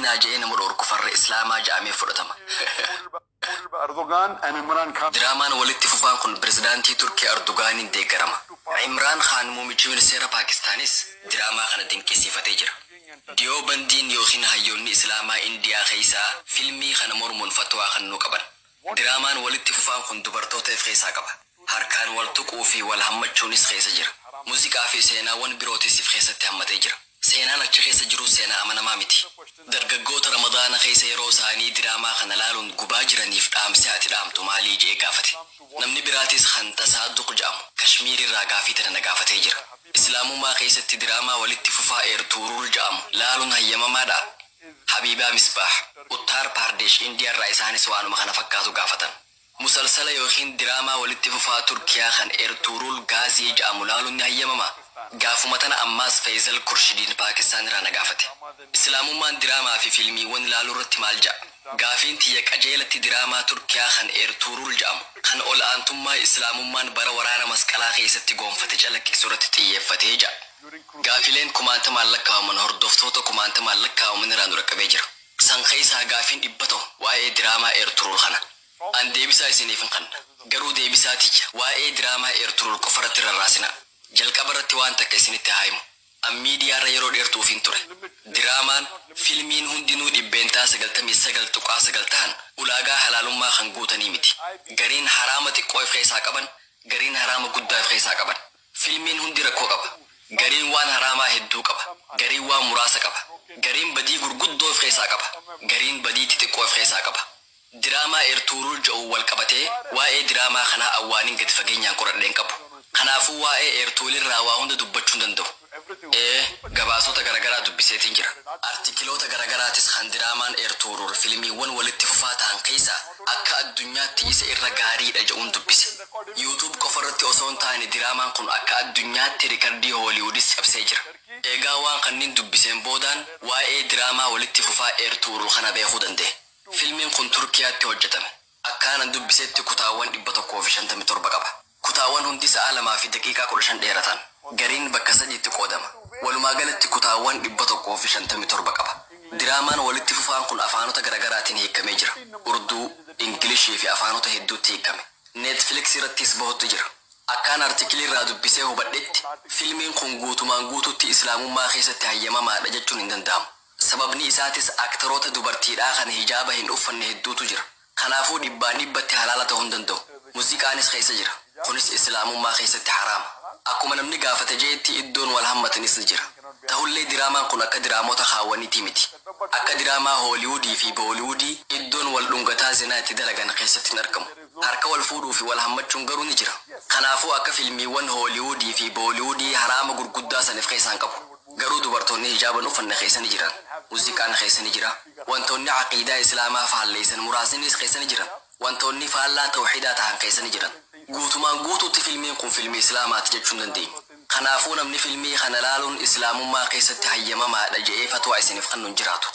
ilaalina je'ee nama dhorku farra islaamaa ja'amee fudhatama. Erdogan and Imran Khan. Diraamaan walitti fufaan kun pirezidaantii Turkii Erdoganiin deeggarama. Imran Khan muummichi ministeera Paakistaanis diraamaa kana dinqisiifatee jira. Dhiyoo bandiin yookiin hayyoonni islaamaa Indiyaa keessaa filmii kana mormuun fatwaa kennuu qaban. Diraamaan walitti fufaan kun dubartootaaf keessaa qaba. Harkaan wal tuquu fi wal hammachuunis keessa jira. Muuziqaa fi seenaawwan birootis keessatti hammatee jira. Seenaan achi keessa jiru seenaa amanamaa miti. Dargaggoota Ramadaana keessa yeroo isaanii diraamaa kana laaluun gubaa jiraniif dhaamsi ati dhaamtu maalii jee gaafate. Namni biraatis kan Tasaaduq jedhamu Kashmiir irraa gaafii tana gaafatee jira. Islaamummaa keessatti diraamaa walitti fufaa Ertugrul jedhamu laaluun hayyamamaadha. Habiibaa Misbaax Uttar Pradesh Indiyaa irraa isaanis waanuma kana fakkaatu gaafatan. Musalsala yookiin diraamaa walitti fufaa Turkiyaa kan Ertugrul Gaazii jedhamu laaluun ni hayyamama. Gaafuma tana ammaas Faisal Kurshidiin Paakistaan irraa na gaafate. Islaamummaan diraamaa fi filmiiwwan ilaaluu irratti maal ja'a? Gaafiin tiyya qajeelatti diraamaa Turkiyaa kan Ertugrul jedhamu kan ol aantummaa islaamummaan bara waraana masqalaa keessatti goonfate calaqqisuu irratti xiyyeeffatee ja'a. Gaafileen kumaantamaan lakkaa'aman hordoftoota kumaantamaan lakkaa'aman irraa nu dhaqqabee jira. San keessaa gaafiin 100 waa'ee diraamaa Ertugrul kana. An deebisaa isiniif hin kenna. Garuu deebisaa tiyya waa'ee diraamaa Ertugrul qofa irratti rarraasina. Jalqaba irratti waan takka isinitti haa himu. An miidiyaarra yeroo dheertuuf hin ture. Diraamaan filmiin hundinuu 99.9 ta'an ulaagaa halaalummaa kan guutanii miti. Gariin haraama xiqqoo of keessaa qaban, gariin haraama guddaa of keessaa qaban. Filmiin hundi rakkoo qaba. Gariin waan haraamaa hedduu qaba. Gariin waan muraasa qaba. Gariin badii gurguddoo of keessaa qaba. Gariin badii xixiqqoo of keessaa qaba. Diraamaa Ertugrul jedhu wal qabatee waa'ee diraamaa kanaa awwaaniin gadi fageenyaan qoradheen qabu. Kanaafuu waa'ee Ertugrul irraa waa hunda dubbachuu hin danda'u. Gabaasota garagaraa dubbiseetiin jira. Artikiloota garagaraatis kan diraamaan Ertugrul filmiiwwan walitti fufaa ta'an keessaa akka addunyaatti isa irra gaariidha jedhuun dubbise. YouTube qofa irratti osoo hin taane diraamaan kun akka addunyaatti rikardii Hooliwudis cabsee jira. Egaa waan kanneen dubbiseen boodaan waa'ee diraamaa walitti fufaa Ertugrul kana beekuu danda'e. Filmiin kun Turkiyaatti hojjetame. Akkaanan dubbiseetti kutaawwan 157 qaba. Kutaawwan hundi sa'a 2 fi daqiiqaa 15 dheeratan. Gariin bakka 3tti qoodama. Walumaa galatti kutaawwan 157 qaba. Diraamaan walitti fufaan kun afaanota garagaraatiin hiikamee jira. Urduu, Ingilishii fi afaanota hedduutti hiikame. Netflix irrattis bahutti jira. Akkaan artikilii irraa dubbisee hubadhetti filmiin kun guutumaan guututti islaamummaa keessatti hayyamamaadha jechuun hin danda'amu. Sababni isaatis aktaroota dubartiidhaa kan hijaaba hin uffanne hedduutu jira. Kanaafuu 100% halaala ta'uu hin danda'u. Muuziqaanis keessa jira. Kunis islaamummaa keessatti haraama. Akkuma namni gaafate jeetti iddoon wal hammatanis ni jira. Ta'ullee diraamaan kun akka diraamota kaawwaniitii miti. Akka diraamaa Hooliwudii fi Booliwudii iddoon wal dhungataa zinaa itti dalagan keessatti hin argamu. Harka wal fuudhuu fi wal hammachuun garuu ni jira. Kanaafuu akka filmiiwwan Hooliwudii fi Booliwudii haraama gurguddaa saniif keessaan qabu. Garuu dubartoonni hijaaban uffanne keessa ni jiran. Muuziqaan keessa ni jira. Wantoonni aqiidaa islaamaa faalleessan muraasnis keessa ni jiran. Wantoonni faallaa tawxiidaa ta'an keessa ni jiran. Guutumaan guutuutti filmiin kun filmii islaamaati jechuun dandeenya. Kanaafuu namni filmii kana laaluun islaamummaa keessatti hayyamamaadha jedhee fatwaa isiniif kennuun jiraatu.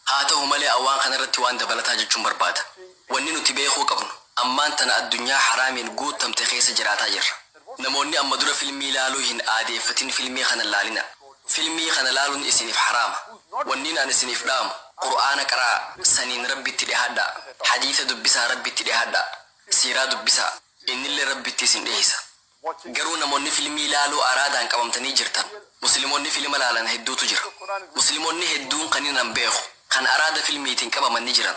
Haa ta'u malee awwaan kanarratti waan dabalataa jechuun barbaada. Wanni nuti beekuu qabnu ammaan tana addunyaa haraamiin guutamte keessa jiraataa jirra. Namoonni amma dura filmii laaluu hin aadeeffatin filmii kana laalina. Filmii kana laaluun isiniif haraama. Wanniin ani isiniif dhaamu Qur'aana qaraa, saniin rabbitti dhihaadhaa, hadiisa dubbisaa rabbitti dhihaadhaa, siiraa dubbisaa. Innillee rabbitti isin dhiheessa. Garuu namoonni filmii laaluu araadaan qabamtanii jirtan. Musliimoonni filma laalan hedduutu jira. Musliimoonni hedduun kanneen an beeku kan araada filmiitiin qabaman ni jiran.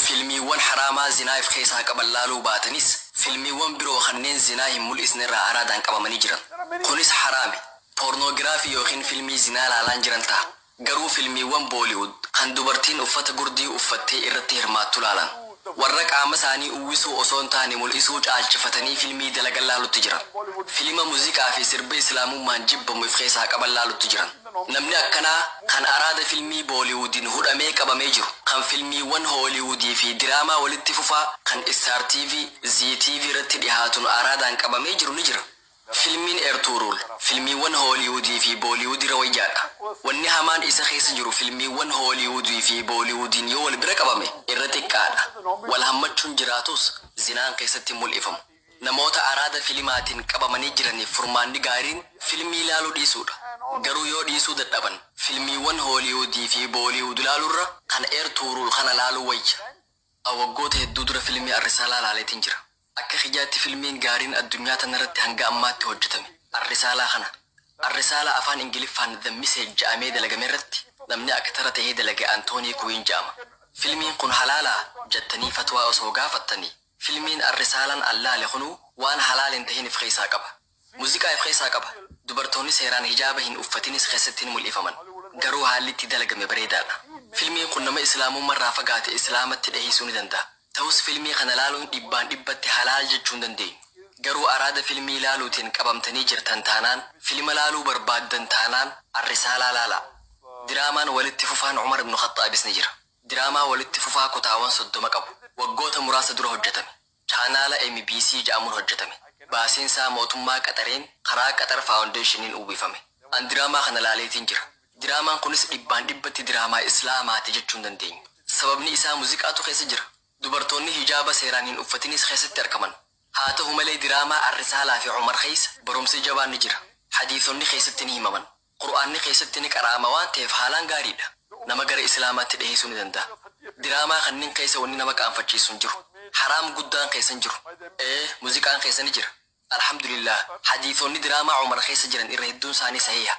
Filmiiwwan haraamaa zinaaf keessaa qaban laaluu baatanis filmiiwwan biroo kanneen zinaa hin mul'isne irraa araadaan qabamanii jiran. Kunis haraami. Poornoogiraafii yookiin filmii zinaa laalaan jiran ta'a. Garuu filmiiwwan Booliwud kan dubartiin uffata gurdii uffattee irratti hirmaattu laalan. Warra qaama isaanii uwwisuu osoo hin taane mul'isuu caalchifatanii filmii dalagan laalutti jiran. Filma muuziqaa fi sirba islaamummaan jibbamu if keessaa qaban laalutti jiran. Namni akkanaa kan araada filmii Booliwudiin hudhamee qabamee jiru, kan filmiiwwan Hooliwudii fi diraamaa walitti fufaa kan Star TV, Zee TV irratti dhihaatuun araadaan qabamee jiru ni jira. Filmiin Ertugrul filmiiwwan Hooliwudii fi Booliwudii rawayyaadha. Wanni hamaan isa keessa jiru filmiiwwan Hooliwudii fi Booliwudiin yoo wal bira qabame irra xiqqaadha. Wal hammachuun jiraatus zinaan keessatti mul'ifamu. Namoota araada filimaatiin qabamanii jiraniif furmaanni gaariin filmii ilaaluu dhiisuudha. Garuu yoo dhiisuu dadhaban filmiiwwan hooliwudii fi booliwud ilaaluurra kan eertuurul kana laaluu wayya. Waggoota hedduu dura filmii Arrisaalaa laaleetiin jira. Akka xiyyaatti filmiin gaariin addunyaa tanarratti hanga ammaatti hojjetame Arrisaalaa kana. Arrisaalaa afaan Ingiliffaan The Message jedhamee dalagame irratti namni aktara ta'ee dalage Antoonii Kuwiin jedhama. Filmiin kun halaalaa jettanii fatwaa osoo gaafattanii filmiin Arrisaalaan allaale kunu waan halaalin tahin if keessaa qaba. Muuziqaa if keessaa qaba. Dubartoonni seeraan hijaaba hin uffatinis keessatti hin mul'ifaman. Garuu haalli itti dalagame bareedaadha. Filmiin kun nama islaamummaarraa fagaate islaamatti dhiyeessuu ni danda'a. Ta'us filmii kana laaluun dhibbaan dhibbatti halaal jechuu hin dandeenyu. Garuu araada filmii laaluutiin qabamtanii jirtan taanaan filma laaluu barbaaddan taanaan Arrisaalaa laalaa. Diraamaan walitti fufaan Umar ibn Khattaabis ni jira. Diraamaa walitti fufaa kutaawwan 30 qabu. Waggoota muraasa dura hojjetame. Chaanaala MBC jedhamuun hojjetame. Baasiin isaa mootummaa Qaxareen karaa Qaxar Faawundeeshiniin uwwifame. An diraamaa kana laaleetiin jira. Diraamaan kunis dhibbaan dhibbatti diraamaa islaamaati jechuu hin dandeenyu. Sababni isaa muuziqaatu keessa jira. Dubartoonni hijaaba seeraan hin uffatinis keessatti argaman. Haa ta'u malee diraamaa Arrisaalaa fi Umar keessa barumsi jabaan ni jira. Hadiisonni keessatti ni himaman. Qur'aanni keessatti ni qaraama waan ta'eef haalaan gaariidha. Nama gara islaamaatti dhiyeessuu ni danda'a. Diraamaa kanneen keessa wanni nama qaanfachiisu hin jiru. Haraam guddaan keessa hin jiru. Muuziqaan keessa ni jira. Alhamdulillah. Hadiisonni diraamaa Umar keessa jiran irra hedduun isaanii sahiha.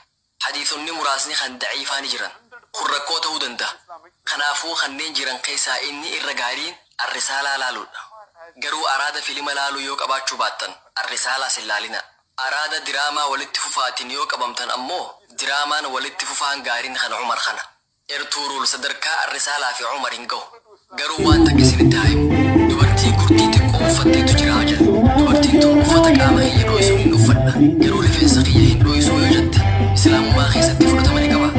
Hadiisonni muraasni kan daciifaa ni jiran. Kun rakkoo ta'uu danda'a. Kanaafuu kanneen jiran keessaa inni irra gaariin Arrisaalaa laaluudha. Garuu araada filima laaluu yoo qabaachuu baattan Arrisaalaa sin laalina. Araada diraamaa walitti fufaatiin yoo qabamtan ammoo diraamaan walitti fufaan gaariin kan Umar kana. Eertuurul sadarkaa Arrisaalaa fi Umar hin gahu. Garuu waan takka isinitti haa himu. Dubartii gurtii xiqqoo uffatteetu jira jedha. Dubartiin tun uffata qaama kiyya dho'isuun hin uffadha. Garuu rifeensa kiyya hin dho'isuu yoo jette islaamummaa keessatti fudhatama ni qaba.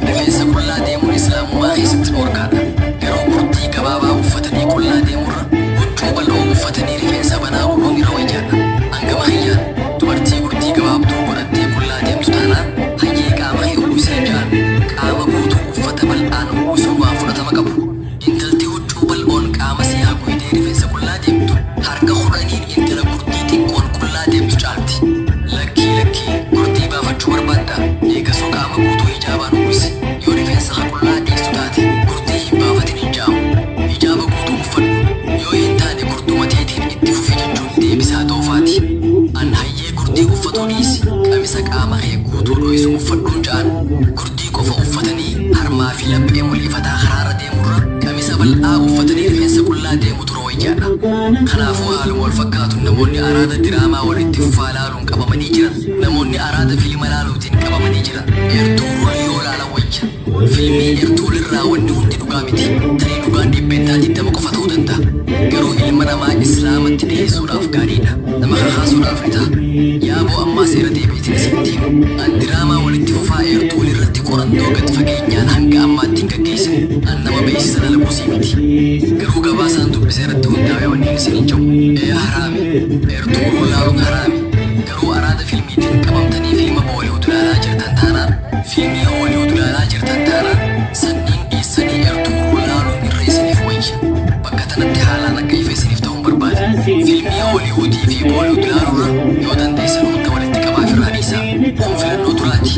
Rifeensa qullaa deemuun islaamummaa keessatti dhorkaadha. Garuu gurtii gabaabaa uffatanii qullaa deemurra huccuu bal'oo uffatanii rifeensa banaa godhuun irra wayyaadha. Hangama kiyyaan dubartii gurtii gabaabduu godhattee qullaa deemtu taanaan hayyee qaama kee uwwisee ja'an qaama guutuu uffata bal'aan uwwisuun waan fudhatama qabu. Intalti huccuu bal'oon qaama si haguugdee rifeensa qullaa deemtu harka kudhaniin intala gurtii xiqqoon qullaa deemtu caalti. Lakkii gurtii baafachuu barbaadda eegasoo qaama guutuu hijaabaan uwwisi. Yoo rifeensa qullaa dhiistu taate gurtii hin baafatin hin ja'amu. Hijaaba guutuu uffadhu. Yoo hin taane gurduma teetiin itti fufi jechuun deebisaa doofaati. An hayyee gurtii uffatuu dhiisi. Qamisa qaama kee guutuu dho'isu uffadhuun ja'an. Gurtii qofa uffatanii harmaa fi laphee mul'ifataa karaarra deemurra qamisa bal'aa uffatanii rifeensa qullaa deemu tura wayyaadha. Kanaafuu haaluma wal fakkaatu namoonni araada diraamaa walitti fufaa laaluun qabamanii jiran. Namoonni araada filima laaluutiin qabamanii jiran. Eertuurul yoo laalan wayya. Filmii eertuurulirraa wanni hundi dhugaa miti. Tarii dhugaan dhibbeentaa 20 qofa ta'uu danda'a. Garuu ilma namaa islaamatti dhiyeessuudhaaf gaariidha. Nama kakaasuudhaaf ni ta'a. Yaaboo ammaa seera deebiitiin isinitti himu. An diraamaa walitti fufaa eertuurulirratti qorannoo gad fageenyaan hanga ammaatti hin gaggeessine. An nama beeksisan ala buusii miti. Garuu gabaasaan dubbisee irratti hundaa'ee wanni isin hin jiru. Haraami. Eertuurul laaluun haraami. Garuu araada filmiitiin qabamtanii filma booliwud ilaalaa jirtan taanaan filmii hooliwud ilaalaa jirtan taanaan sanniin dhiissanii eertuurul laaluun irra isiniif wayya. Bakka tanatti haalaan akka ifa isiniif ta'uun barbaada. Filmii hooliwudii fi booliwud ilaaluurra yoo dandeessan hunda walitti qabaa firraa dhiisaa. Kun filannoo duraati.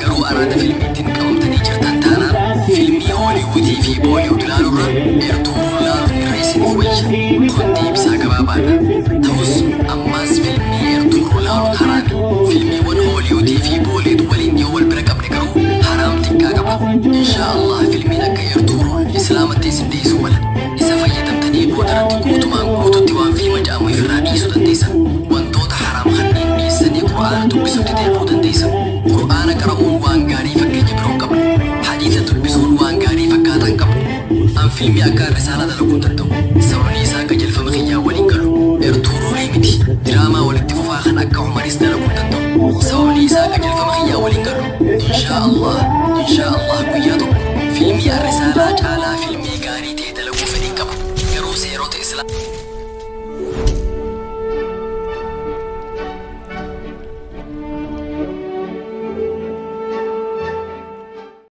Garuu araada filmiitiin qabamtanii jirtan taanaan filmii hooliwudii fi booliwud ilaaluurra eertuurul laaluun irra isiniif wayya. Kun deebisaa gabaabaadha. Ta'us ammaas filmii eertuurul laaluun haraami. Filmiiwwan hooliwudii fi booliwud waliin yoo wal bira qabne garuu haraam xiqqaa qaba. Inshaallah filmiin akka eertuurul islaamatti isin dhiyeessu mala. Isa fayyadamtanii boodarratti guutumaan guututti waan filma jedhamu ifirraa dhiisuu dandeessan. Wantoota haraam kanneen dhiissanii Qur'aana dubbisuutti deebuu dandeessan. Qur'aana qara'uun waan gaarii fakkeenya biroo qaba. Hadiisa dubbisuun waan gaarii fakkaataan qaba. An filmii akka Arrisaalaa dalaguu hin danda'u. Sababni isaa qajeelfama kiyyaa waliin galu. Eertuurulii miti. Diraamaa walitti fufaa kan akka Umaris dalaguu hin danda'u. Sababni isaa qajeelfama kiyyaa waliin galu. Inshaallah guyyaa tokko filmii Arrisaalaa caalaa